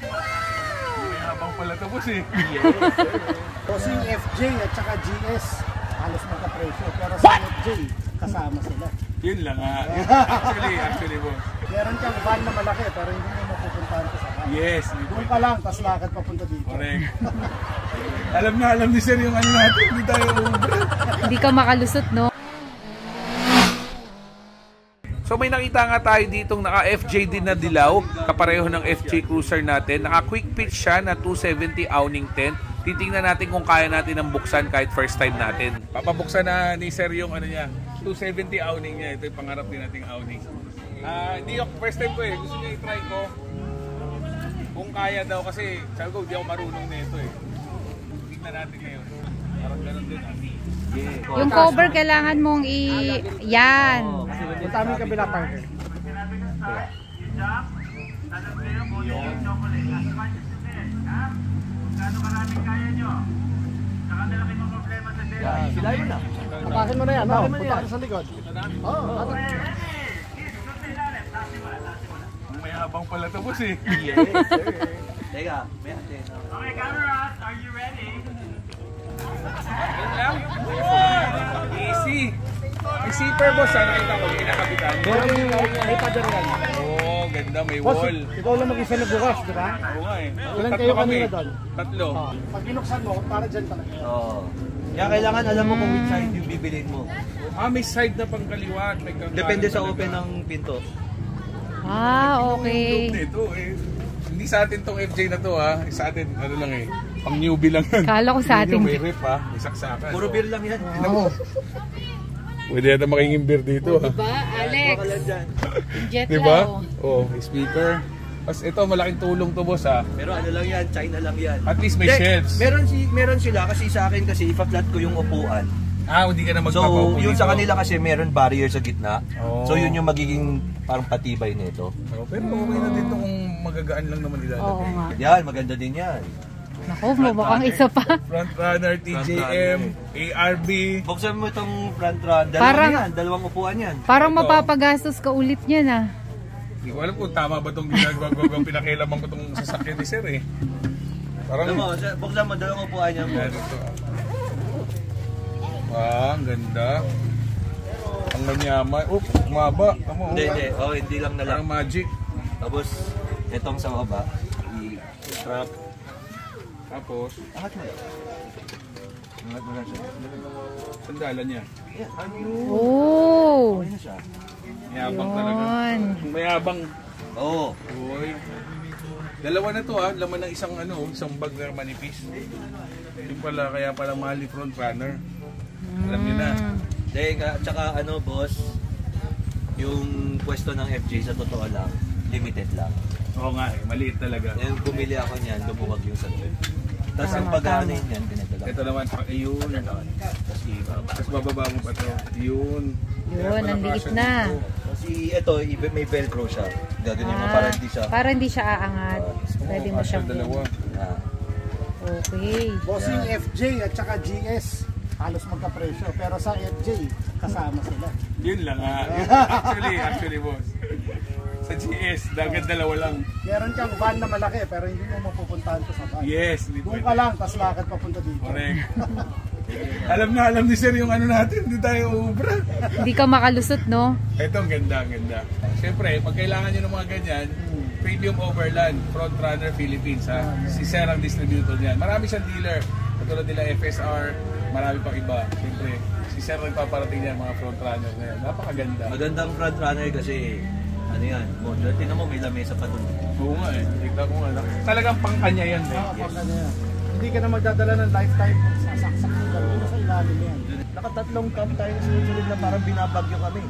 May habang pala tapos eh. Yes, Bossing FJ at saka GS, halos magka-presyo. Pero sa FJ, kasama sila. Yun lang ha. Actually boss. Meron kang van na malaki pero hindi mo mapupuntahan ko sa van. Yes. Doon ka lang, tas lakad papunta dito. Correct. alam ni sir yung ano natin. Hindi tayo Hindi ka makalusot, no? So may nakita nga tayo ditong naka FJ din na dilaw, kapareho ng FJ Cruiser natin. Naka quick pitch siya na 270 awning 10. Titingnan natin kung kaya natin ng buksan kahit first time natin. Papabuksan na ni sir yung ano niya. 270 awning niya. Ito yung pangarap din nating awning. Hindi yung first time ko eh. Gusto niya i-try ko. Kung kaya daw kasi sabi ko hindi ako marunong nito eh. Tingnan natin ngayon. Parang ganun din ah. Yeah. Yung cover kailangan mong yan. Punta kami kabila partner. Silayo na. Tapakin mo na yan, punta ka sa likod. Oo, May habang pala tapos eh. Yes, sir. Teka, may atin. Okay, cameras, are you ready? Yan lang. Easy. May zipper boss ha. Nakita ko yung inakabitan. may padar yan. Oh, ganda. May Boss, wall. ikaw lang mag-isa nagbukas, di ba? Oo nga eh. Ilan Tatlo kayo kami. kanina doon? Tatlo. Pag binuksan mo, para dyan talaga. Oo. Kaya kailangan alam mo kung which side yung bibilin mo. May side na pang kaliwa. May Depende sa open ng pinto. Okay. Ito eh. Hindi sa atin tong FJ na to ha. Sa atin ano lang eh. Pang newbie lang yan. Kala ko sa atin. May rip ha. May saksakan. Puro beer lang yan. Pwede yata makinging beer dito ha. Diba, Alex? Jet Diba? lang. Oh, may speaker. Tapos ito malaking tulong to boss ha. Pero ano lang yan, China lang yan. At least may Hindi, shelves. Meron sila kasi sa akin kasi ipa-flat ko yung upuan. Hindi ka na magpapaupo So, yung dito. sa kanila kasi meron barrier sa gitna. Oh. So, yun yung magiging parang patibay nito. Pero okay na dito kung magagaan lang naman ilalagay. Oo nga. Yan, maganda din yan. Naku, mabakang isa pa. Front runner, TJM, ARB. Buksan mo itong front run. Dalawang upuan yan. Parang mapapagastos ka ulit niyan ah. Hindi ko alam kung tama ba itong ginagawa pinakialaman ko itong sasakyan ni sir eh. Parang... Buksan mo, dalawang upuan yan. Ang ganda. Ang manyaman. Umaba. Hindi lang na lang. Parang magic. Tapos, itong sa baba, i-strap. Tapos, Angat mo. Angat mo na siya. sandalan niya. Oh! Okay na siya. Mayabang talaga. Mayabang. Oo. Uy. Dalawa na to ha. Laman ng isang bag na manipis. Yung pala, kaya pala mahal ni front runner. Alam niyo na. Tsaka boss, yung pwesto ng FJ sa totoo lang, limited lang. Oo nga eh, maliit talaga. Yung bumili ako niyan, lumuwag yung sa trip. Tapos ang pag-aanay niyan, pinagdala. Ito naman, yun. Tapos bababa mo pa to. Yun. Yun, ang liit na. Kasi ito, may velcro siya. Gagawin mo para hindi siya aangat. Pwede mo siyang dalawa. Okay. Bossing FJ at saka GS, halos magka-presyo. Pero sa FJ, kasama sila. Yun lang ha. Actually boss. Sa GS, dagat dalawa lang. Meron kang van na malaki pero hindi mo mapupuntahan ko sa van. Yes. Doon ka lang, tas lakad papunta dito. Correct. alam ni sir yung natin, hindi tayo ubra. Hindi ka makalusot, no? Ito, ang ganda. Siyempre, pag kailangan nyo ng mga ganyan, Premium Overland, Front Runner Philippines ha. Si Sir ang distributor niyan. Marami siyang dealer. Katulad nila FSR, marami pang iba. Siyempre, si Sir nagpaparating niyan mga front runner na yan. Napakaganda. Magandang front runner kasi modern. Tingnan mo, may lamesa pa doon. Oo nga eh. Tignan ko nga. Talagang pangkanya yan eh. Hindi ka na magdadala ng lifetime. Sasaksak mo gawin sa ilalim yan. Nakatatlong camp tayo na sunod na parang binabagyo kami.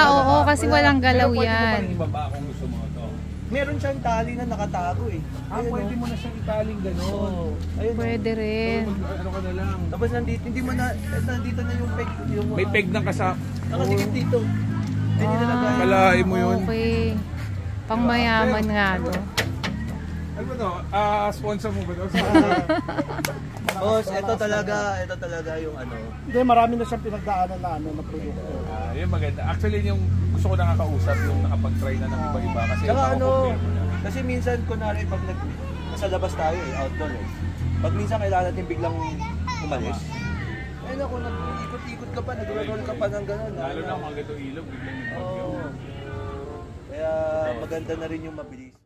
Oo, kasi walang galaw Pero pwede mo yan. pa ibaba kung gusto mo ito. Meron siyang tali na nakatago eh. Pwede mo na siyang italing gano'n. Ayun. Pwede rin. Ano ka na lang. Tapos nandito na yung peg. May peg na kasap. Nakadikit dito. Hindi nilalagay. Kalahin mo yun. Okay. Pangmayaman nga to. Ano ba ito? Sponsor mo ba ito? Boss, ito talaga yung Hindi, marami na siyang pinagdaanan na produkto. Yun maganda. Actually, yung gusto ko nakakausap yung nakapag-try na ng iba-iba. Kasi Saka Kasi minsan, kunwari, pag nasa labas tayo outdoor pag minsan kailangan natin biglang umalis, ay naku, nag-ikot-ikot ka pa, nag-roll ka pa ng gano'n. Lalo na mga ganitong ilog, biglang yung bagyo. Kaya maganda na rin yung mabilis.